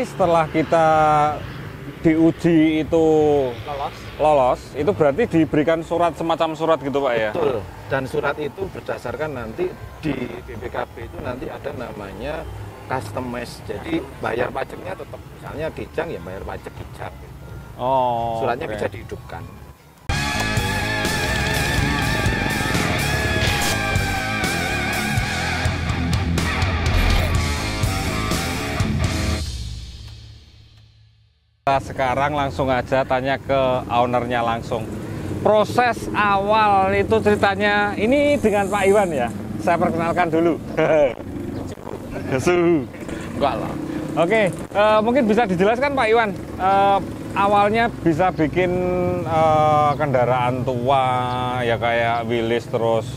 Setelah kita diuji itu lolos, itu berarti diberikan surat semacam surat gitu Pak ya? Betul. Dan surat itu berdasarkan nanti di BPKB itu nanti ada namanya customize. Jadi bayar pajaknya tetap misalnya Kijang ya bayar pajak Kijang. Oh. Suratnya okay. bisa dihidupkan. Kita sekarang langsung aja tanya ke ownernya langsung. Proses awal itu ceritanya ini dengan Pak Iwan ya. Saya perkenalkan dulu. Enggak lah. Oke, mungkin bisa dijelaskan Pak Iwan. Awalnya bisa bikin kendaraan tua ya kayak Willys terus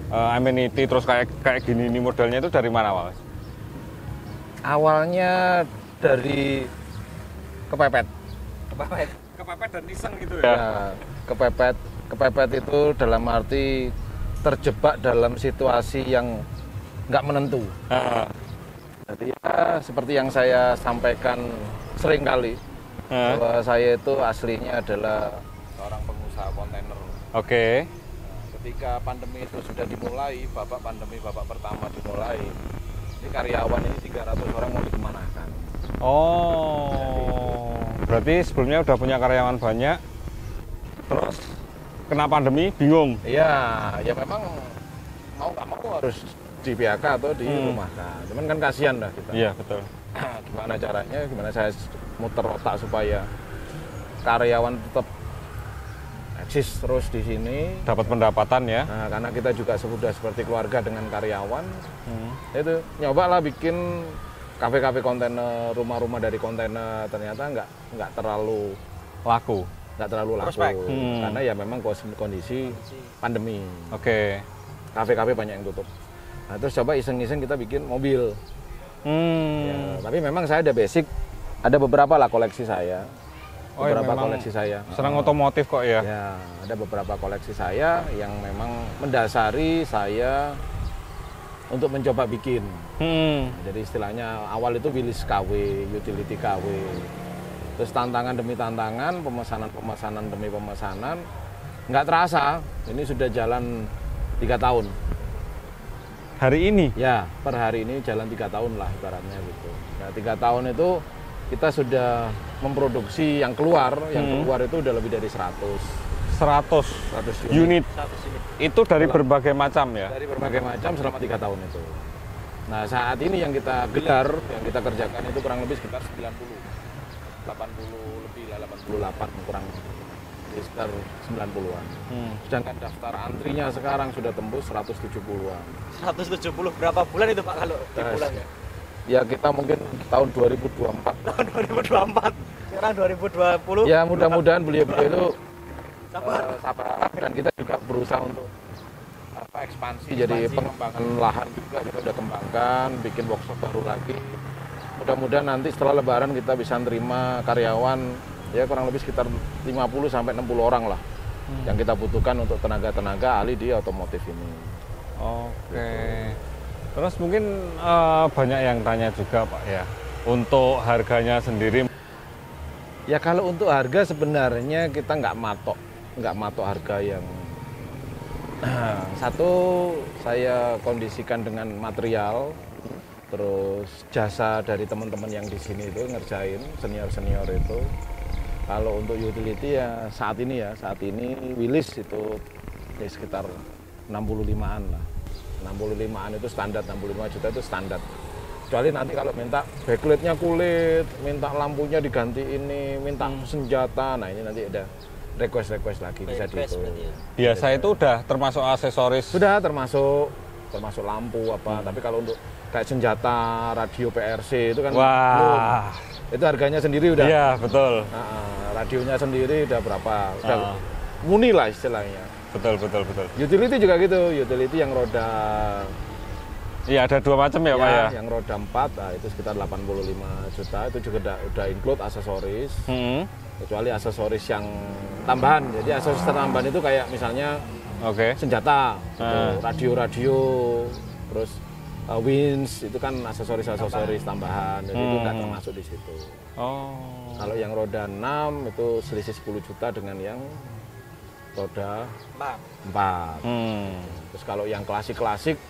amenity terus kayak gini ini modelnya itu dari mana Pak? Awalnya dari kepepet dan iseng gitu ya, kepepet itu dalam arti terjebak dalam situasi yang nggak menentu. Jadi ya seperti yang saya sampaikan sering kali bahwa saya itu aslinya adalah seorang pengusaha kontainer. Oke. Ketika pandemi itu sudah dimulai, babak pertama dimulai, ini karyawan ini 300 orang mau dikemanakan. Oh, berarti sebelumnya udah punya karyawan banyak, terus kena pandemi bingung? Iya, ya memang mau nggak mau harus di PHK atau di rumahkan. Cuman kan kasihan dah kita. Iya betul. Gimana caranya? Gimana saya muter otak supaya karyawan tetap eksis terus di sini. Dapat pendapatan ya? Nah, karena kita juga sudah seperti keluarga dengan karyawan. Itu nyobalah bikin kafe-kafe kontainer, rumah-rumah dari kontainer, ternyata nggak terlalu Laku. Karena ya memang kondisi pandemi. Oke. Kafe-kafe banyak yang tutup. Nah, terus coba iseng-iseng kita bikin mobil. Ya, tapi memang saya ada basic, ada beberapa lah koleksi saya. Beberapa koleksi saya. Senang otomotif kok ya? Ya, ada beberapa koleksi saya yang memang mendasari saya untuk mencoba bikin. Jadi istilahnya awal itu Willys KW, utility KW. Terus tantangan demi tantangan, pemesanan demi pemesanan. Nggak terasa, ini sudah jalan 3 tahun. Hari ini? Ya, per hari ini jalan 3 tahun lah ibaratnya gitu. Nah, 3 tahun itu kita sudah memproduksi yang keluar itu udah lebih dari 100 unit. Itu dari berbagai macam ya? Dari berbagai macam selama 3 tahun itu. Nah, saat ini yang kita gelar, yang kita kerjakan itu kurang lebih sekitar 90. 80 lebih lah, 88 kurang sekitar 90-an. Sedangkan daftar antrinya sekarang sudah tembus 170-an. 170 berapa bulan itu Pak kalau di bulan ya? Ya kita mungkin tahun 2024. Tahun 2024. Sekarang 2020. Ya mudah-mudahan beliau itu sabar. Dan kita juga berusaha untuk ekspansi. Jadi pengembangan lahan juga kita udah kembangkan, bikin workshop baru lagi. Mudah-mudahan nanti setelah lebaran kita bisa terima karyawan ya kurang lebih sekitar 50 sampai 60 orang lah yang kita butuhkan untuk tenaga-tenaga ahli di otomotif ini. Oke. Terus mungkin banyak yang tanya juga Pak ya, untuk harganya sendiri. Ya kalau untuk harga sebenarnya kita nggak matok harga yang satu saya kondisikan dengan material, terus jasa dari teman-teman yang di sini itu ngerjain senior itu. Kalau untuk utility ya saat ini Willys itu ya sekitar 65-an lah. 65-an itu standar, 65 juta itu standar. Kecuali nanti kalau minta backlightnya kulit, minta lampunya diganti ini, minta senjata, nah ini nanti ada request lagi bisa dihitung. Biasa itu udah termasuk aksesoris? Sudah termasuk lampu apa, tapi kalau untuk kayak senjata, radio PRC itu kan wah, itu harganya sendiri udah. Iya betul. Radionya sendiri udah berapa? Udah muni lah istilahnya. Betul. Utility juga gitu, utility yang roda. Iya ada 2 macam ya Pak ya. Yang roda 4, nah, itu sekitar 85 juta. Itu juga udah include aksesoris. Kecuali aksesoris yang tambahan. Jadi aksesoris tambahan itu kayak misalnya senjata, gitu, radio, terus winch itu kan aksesoris tambahan, jadi itu nggak termasuk di situ. Oh. Kalau yang roda 6 itu selisih 10 juta dengan yang roda 4. Terus kalau yang klasik-klasik,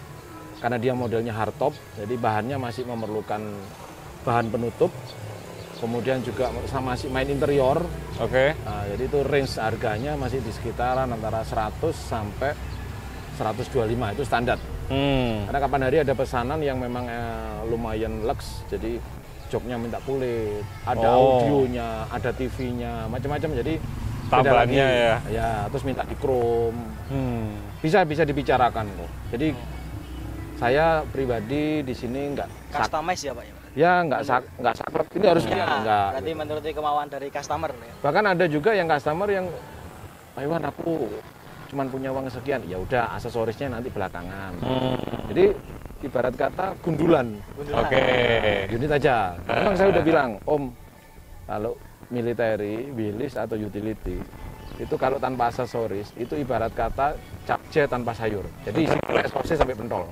karena dia modelnya hardtop, jadi bahannya masih memerlukan bahan penutup, kemudian juga masih main interior. Oke. Nah, jadi itu range harganya masih di sekitaran antara 100 sampai 125 itu standar. Karena kapan hari ada pesanan yang memang lumayan lux, jadi joknya minta kulit, ada audionya, ada TV-nya, macam-macam. Jadi tambahannya ya. Ya, terus minta di chrome. Bisa dibicarakan kok. Jadi saya pribadi di sini nggak Customize ya Pak ya? Ya nggak saklek, ini harus Ya, enggak. berarti menuruti kemauan dari customer ya? Bahkan ada juga yang customer yang, Pak Iwan aku cuman punya uang sekian, ya udah aksesorisnya nanti belakangan. Jadi ibarat kata gundulan. Oke. Unit aja. Memang saya udah bilang, Om, kalau military, Willys atau utility itu kalau tanpa aksesoris itu ibarat kata capce tanpa sayur. Jadi isi ekosnya sampai pentol.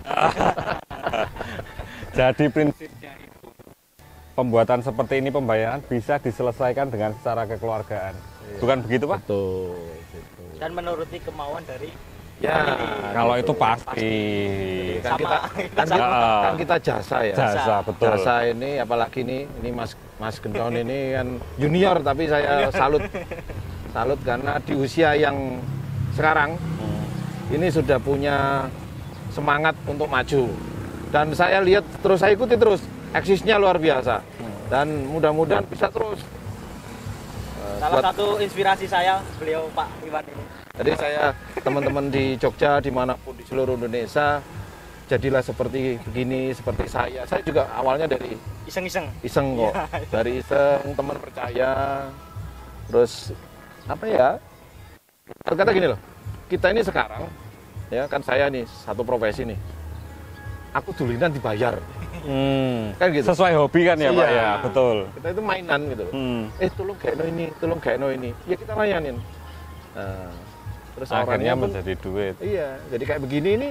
Jadi prinsipnya itu pembuatan seperti ini, pembayaran bisa diselesaikan dengan secara kekeluargaan. Bukan begitu, Pak? Betul. Gitu. Dan menuruti kemauan dari Ya, kalau gitu. itu pasti. Kan sama kita jasa ya. Jasa, betul. Jasa ini apalagi ini Mas Gendon ini kan junior, tapi saya salut karena di usia yang sekarang ini sudah punya semangat untuk maju. Dan saya lihat terus, saya ikuti terus, eksisnya luar biasa. Dan mudah-mudahan bisa terus. salah satu inspirasi saya beliau Pak Iwan ini. Jadi saya teman-teman di Jogja dimanapun di seluruh Indonesia jadilah seperti begini, seperti saya. Saya juga awalnya dari Iseng-iseng. iseng kok, dari iseng, teman percaya. Terus apa ya? Kata gini loh, kita ini sekarang ya kan saya nih satu profesi nih. Aku dulinan dibayar. Kan gitu. Sesuai hobi kan ya, Pak Iya. ya, betul. Kita itu mainan gitu loh. Tolong gaeno ini. Ya kita layanin. Nah, terus Akhirnya orangnya pun, menjadi duit. iya, jadi kayak begini ini,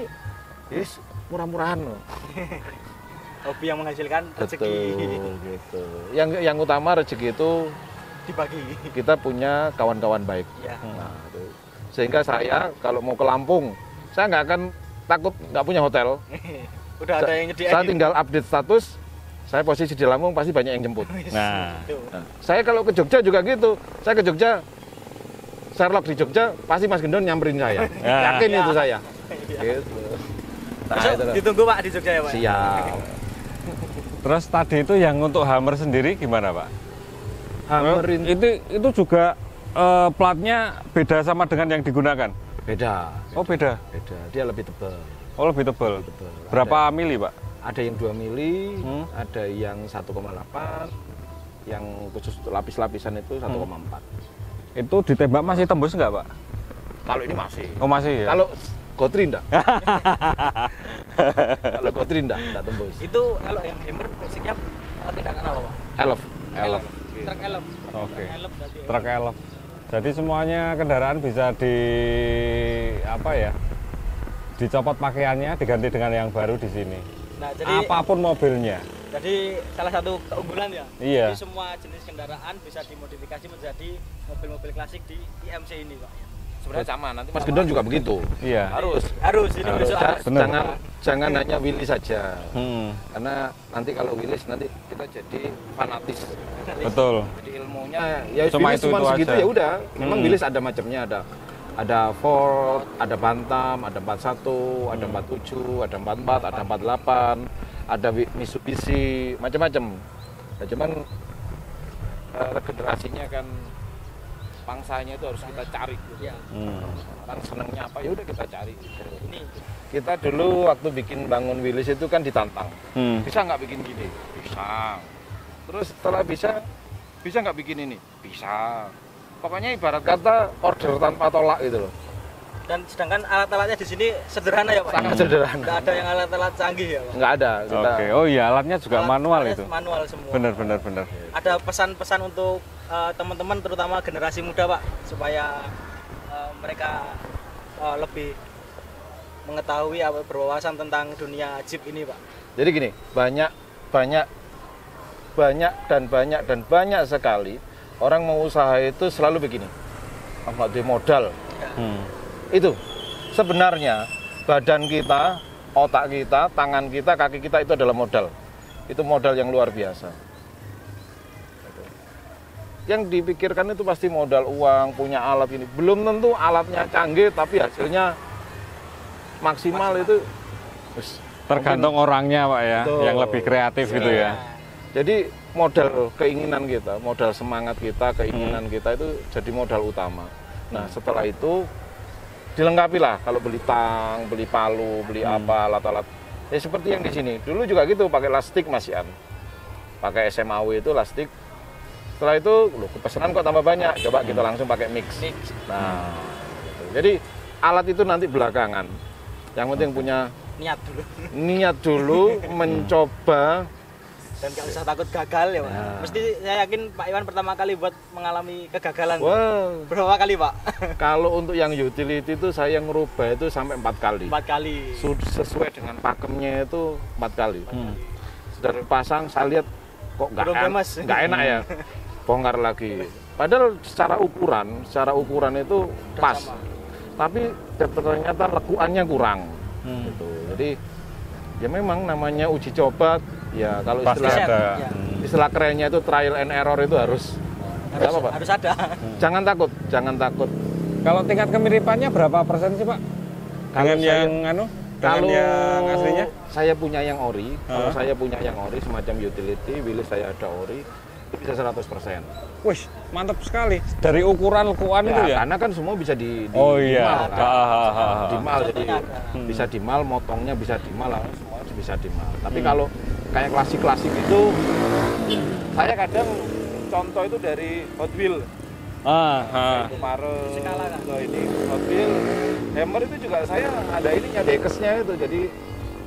yes, murah-murahan loh. Hobi yang menghasilkan rezeki Gitu. Yang utama rezeki itu dibagi. kita punya kawan-kawan baik. Ya. Nah, itu. Sehingga saya kalau mau ke Lampung, saya nggak akan takut nggak punya hotel. Udah ada yang nyediain. Saya tinggal update status, saya posisi di Lampung pasti banyak yang jemput. Nah, Tuh. Nah, saya kalau ke Jogja juga gitu. Saya ke Jogja, Sherlock di Jogja, pasti Mas Gendon nyamperin saya. Ya. Yakin itu saya. Iya. Gitu. Nah, Besok itu loh. ditunggu Pak di Jogja ya Pak? Siap. terus tadi itu yang untuk Hammer sendiri gimana, Pak? Hammer Itu juga platnya beda sama dengan yang digunakan? beda. Oh, beda. Beda. Dia lebih tebal. Oh, lebih tebal. Tebal. Berapa mili, Pak? Ada yang 2 mili, Hmm. ada yang 1,8, yang khusus untuk lapis-lapisan itu 1,4. Itu ditembak masih tembus nggak, Pak? Kalau ini masih. Oh, masih ya? Kalau Gotri enggak. Kalau Gotri enggak tembus. Itu kalau yang hammer basicnya tidak kenal Pak? Elf. Truk elf. Oke. Elf berarti. Truk elf. Jadi semuanya kendaraan bisa dicopot pakaiannya, diganti dengan yang baru di sini. Nah, jadi Apapun mobilnya. Jadi salah satu keunggulan ya. Iya. Jadi semua jenis kendaraan bisa dimodifikasi menjadi mobil-mobil klasik di IMC ini, Pak. Sebenarnya sama, nanti Mas Gendon juga begitu. Iya. Harus ini Harus. besok harus. Bener. Jangan hanya Willys saja. Hmm, Karena nanti kalau Willys nanti kita jadi fanatis. betul. Jadi ilmunya ya Cuma Willys itu cuma segitu aja. ya udah. Memang Willys ada macamnya, ada Ford, ada Bantam, ada 41, ada 47, ada 44, ada 48, ada Mitsubishi, macam-macam. Nah, cuman regenerasinya kan pangsanya itu harus kita cari. Ya. Kan senangnya apa ya udah kita cari. Ini Kita dulu waktu bikin bangun Willys itu kan ditantang. Hmm. Bisa nggak bikin gini? Bisa. Terus setelah bisa nggak bikin ini? Bisa. Pokoknya ibarat kata order tanpa tolak gitu loh. dan sedangkan alat-alatnya di sini sederhana ya, Pak. Sangat sederhana. Nggak ada yang alat-alat canggih ya, Pak. Nggak ada. Kita Oke. Oh iya, alatnya juga manual Alatnya itu. Manual semua. Bener. Ada pesan-pesan untuk teman-teman terutama generasi muda, Pak, supaya mereka lebih mengetahui berwawasan tentang dunia Jeep ini, Pak. Jadi gini, banyak sekali orang mau usaha itu selalu begini. Apa di modal. Itu sebenarnya badan kita, otak kita, tangan kita, kaki kita itu adalah modal. Itu modal yang luar biasa. Yang dipikirkan itu pasti modal uang, punya alat ini. Belum tentu alatnya canggih, tapi hasilnya maksimal. Itu Tergantung orangnya Pak ya, Betul. yang lebih kreatif gitu ya. Jadi modal keinginan kita, modal semangat kita, keinginan kita itu jadi modal utama. Nah setelah itu dilengkapi lah, kalau beli tang, beli palu, beli apa, alat-alat. Ya seperti yang di sini. Dulu juga gitu, pakai lastik Mas Yan. Pakai SMAW itu lastik. Setelah itu, loh pesanan kok tambah banyak. Coba kita langsung pakai mix. Nah, gitu. Jadi alat itu nanti belakangan. Yang penting punya niat dulu mencoba. Dan nggak usah takut gagal ya Pak. Nah. Mesti saya yakin Pak Iwan pertama kali buat mengalami kegagalan. Wah, Berapa kali Pak? kalau untuk yang utility itu saya ngerubah itu sampai 4 kali. 4 kali. Sesuai dengan pakemnya itu 4 kali. Sudah pasang, saya lihat kok Belum gemes. nggak enak ya, bongkar lagi. Padahal secara ukuran itu pas, tapi ternyata lekuannya kurang. Gitu. Jadi ya memang namanya uji coba. Ya kalau Pasti istilah ada. Ya. istilah kerennya itu trial and error itu harus apa, Pak? Harus ada. Jangan takut. Kalau tingkat kemiripannya berapa persen sih Pak? Dengan dengan yang aslinya? Saya punya yang ori, kalau Hah? saya punya yang ori semacam utility, Willys saya ada ori, itu bisa 100%. Wih, mantap sekali. Dari ukuran lekuan itu ya? Karena kan semua bisa di Oh iya. dimal, kan? Dimal, jadi Contohnya bisa dimal, motongnya bisa dimal, semua bisa dimal. Tapi kalau kayak klasik-klasik itu, saya kadang contoh itu dari Hot Wheel. Itu Mare, Skala, kan? ini Hot Wheel, Hammer itu juga saya ada ininya, dekesnya itu, jadi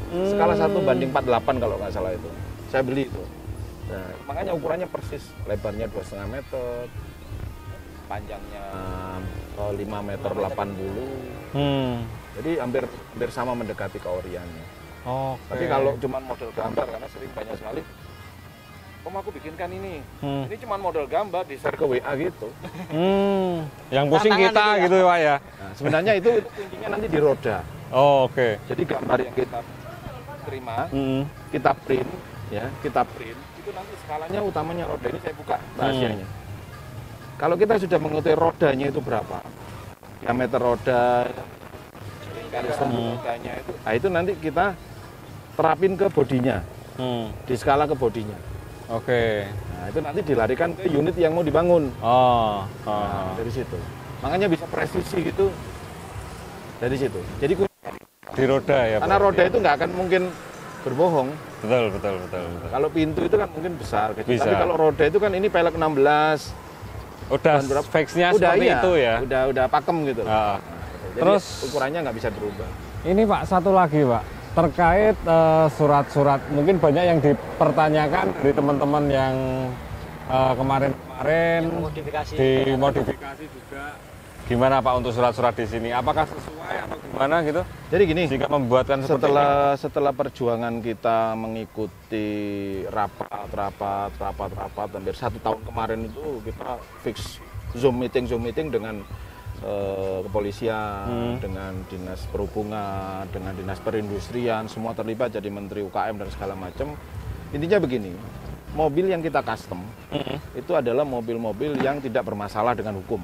skala 1:48 kalau nggak salah itu. Saya beli itu. Nah, makanya ukurannya persis, lebarnya 2,5 meter, panjangnya 5 meter 80. Jadi hampir sama mendekati keoriannya. Oke. Tapi kalau cuma model gambar, karena sering banyak sekali, Om aku bikinkan ini, ini cuma model gambar, di-share ke WA gitu. Yang pusing Tantangan kita itu ya. gitu ya Pak ya? Nah, sebenarnya itu kuncinya nanti di roda. Oh, oke. Jadi gambar yang kita terima, kita print, itu nanti skalanya utamanya roda. Ini saya buka rahasianya. Kalau kita sudah mengetahui rodanya itu berapa, diameter roda, garis rodanya itu, nah itu nanti kita terapin ke bodinya, di skala ke bodinya. Oke. Nah itu nanti dilarikan ke unit yang mau dibangun. Nah, dari situ. Makanya bisa presisi gitu dari situ. Jadi Di roda ya Pak? karena roda itu nggak akan mungkin berbohong. Betul. Kalau pintu itu kan mungkin besar, kecil. Bisa. Tapi kalau roda itu kan ini pelek 16. Udah fixnya seperti iya, itu ya? Udah pakem gitu. Jadi Terus ukurannya nggak bisa berubah. ini Pak, satu lagi Pak, terkait surat-surat, mungkin banyak yang dipertanyakan dari teman-teman yang kemarin-kemarin Modifikasi. dimodifikasi juga. Gimana Pak untuk surat-surat di sini? Apakah sesuai atau gimana gitu? Jadi gini, Jika membuatkan seperti ini. setelah perjuangan kita mengikuti rapat hampir 1 tahun kemarin itu kita fix Zoom meeting dengan kepolisian, dengan dinas perhubungan, dengan dinas perindustrian, semua terlibat, jadi menteri UKM dan segala macam. Intinya begini, mobil yang kita custom itu adalah mobil-mobil yang tidak bermasalah dengan hukum.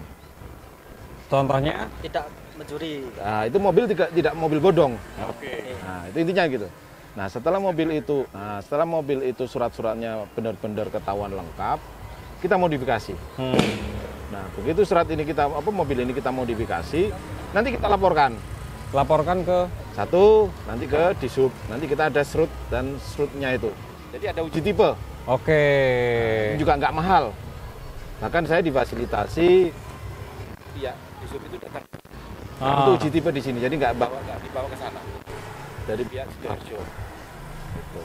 Contohnya? Tidak mencuri. Nah, itu mobil tidak mobil bodong. Oke. Nah, itu intinya gitu. Nah, setelah mobil itu surat-suratnya benar-benar ketahuan lengkap, kita modifikasi. Nah, begitu mobil ini kita modifikasi, nanti kita laporkan. Laporkan ke? Satu, nanti ke Disub, nanti kita ada SRUT dan SRUT-nya itu. Jadi ada uji tipe. Oke. Ini juga nggak mahal. Bahkan saya difasilitasi, ya Disub itu datang untuk uji tipe di sini, jadi nggak dibawa ke sana dari pihak Sidoarjo. Gitu.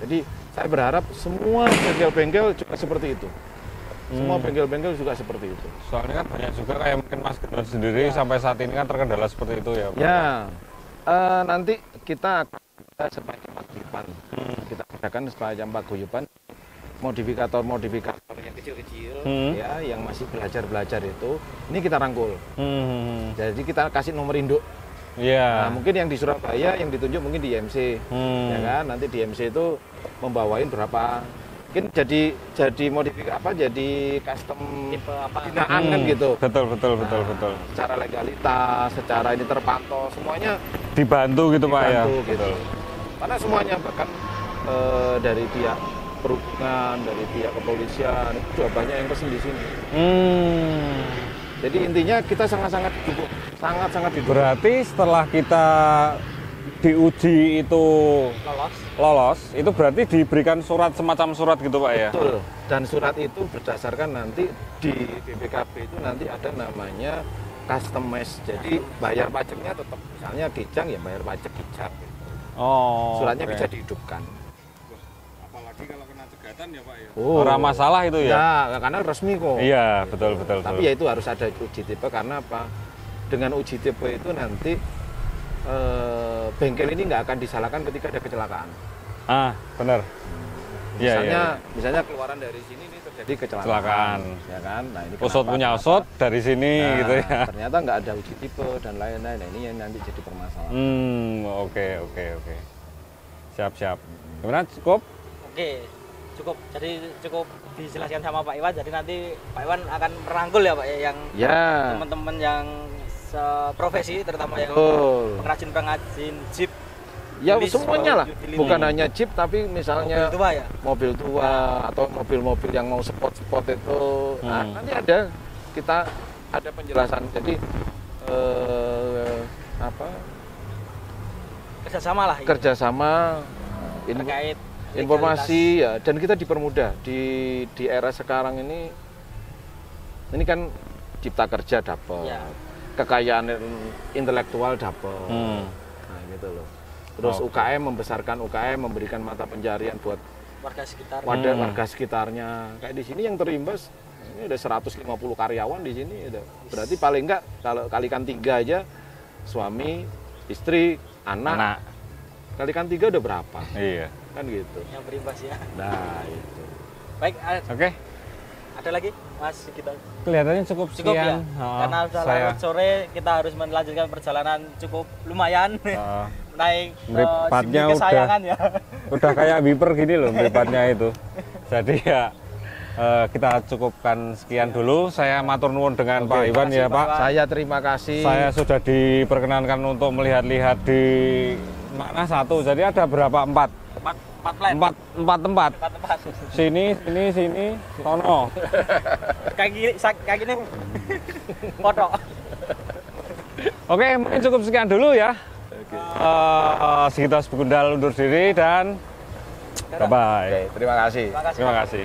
Jadi saya berharap semua bengkel-bengkel juga seperti itu. Semua bengkel-bengkel juga seperti itu. Soalnya kan banyak juga kayak mungkin Mas Gendon sendiri sampai saat ini kan terkendala seperti itu ya Pak? Ya, nanti kita semakin aktifan mengadakan semacam paguyuban modifikator yang kecil-kecil ya, yang masih belajar itu, ini kita rangkul. Jadi kita kasih nomor induk. Iya. Nah, mungkin yang di Surabaya yang ditunjuk mungkin di IMC, ya kan? Nanti di IMC itu membawain berapa, mungkin jadi modifikasi apa, jadi custom Tipe apa? binaan kan gitu. Betul. Secara legalitas, secara ini terpantau, semuanya Dibantu gitu Pak ya. dibantu gitu. Karena semuanya bahkan dari pihak perhubungan, dari pihak kepolisian itu juga banyak yang pesen di sini. Jadi intinya kita sangat-sangat didukung, sangat-sangat didukung. Berarti setelah kita diuji itu lolos, itu berarti diberikan surat semacam surat gitu Pak ya? Betul. Dan surat itu berdasarkan nanti di BPKB itu nanti ada namanya customize. Jadi bayar pajaknya tetap, misalnya Kijang ya bayar pajak Kijang. Oh. Suratnya oke. bisa dihidupkan. Apalagi kalau kena cegatan ya Pak ya? Oh, Orang masalah itu ya? Ya, karena resmi kok. Iya, betul. Tapi ya itu harus ada uji tipe, karena apa? Dengan uji tipe itu nanti bengkel ini nggak akan disalahkan ketika ada kecelakaan. Ah, benar. Iya. Misalnya keluaran dari sini ini terjadi kecelakaan. Kecelakaan. Ya kan? Nah, ini Usut kenapa? punya usut dari sini Nah, gitu ya. Ternyata nggak ada uji tipe dan lain-lain. Nah, ini yang nanti jadi permasalahan. Oke. Siap. Gimana, cukup? Oke, cukup. Jadi cukup dijelaskan sama Pak Iwan. Jadi nanti Pak Iwan akan merangkul ya Pak ya, yang Ya. teman-teman yang seprofesi, terutama yang Betul. pengrajin Jeep. Ya Jenis semuanya lah. utility. Bukan hanya Jeep, tapi misalnya Mobil tua ya. mobil tua atau mobil-mobil yang mau sport itu. Nah, nanti kita ada penjelasan. Jadi Kerjasama lah. ini. kerjasama Terkait informasi ya, dan kita dipermudah di era sekarang ini kan cipta kerja dapat, Ya. kekayaan intelektual dapat, nah gitu loh. Terus Oke. UKM membesarkan UKM, memberikan mata pencarian buat warga sekitar. warga sekitarnya. Kayak di sini yang terimbas ini udah 150 karyawan di sini, udah. Berarti paling enggak kalau kalikan 3 aja, suami, istri, anak. Kalikan 3 udah berapa? Iya. Kan gitu. Yang berimbas ya. Nah, itu. Baik, Oke. ada lagi Mas kita. Kelihatannya cukup Cukup ya. sekian. Karena sudah larut sore, kita harus melanjutkan perjalanan cukup lumayan. Naik Mripatnya Jeep kesayangan ya. udah kayak wiper gini loh mripatnya itu. Jadi ya kita cukupkan sekian dulu. Saya matur nuwun dengan Pak Iwan ya Pak. Saya terima kasih. Saya sudah diperkenankan untuk melihat-lihat di mana satu. Jadi ada berapa? 4 tempat. 4 tempat. Sini, sono. Kaki ini foto. Oke, mungkin cukup sekian dulu ya. Sekitar Begundal undur diri dan bye-bye. Oke, terima kasih. Terima kasih.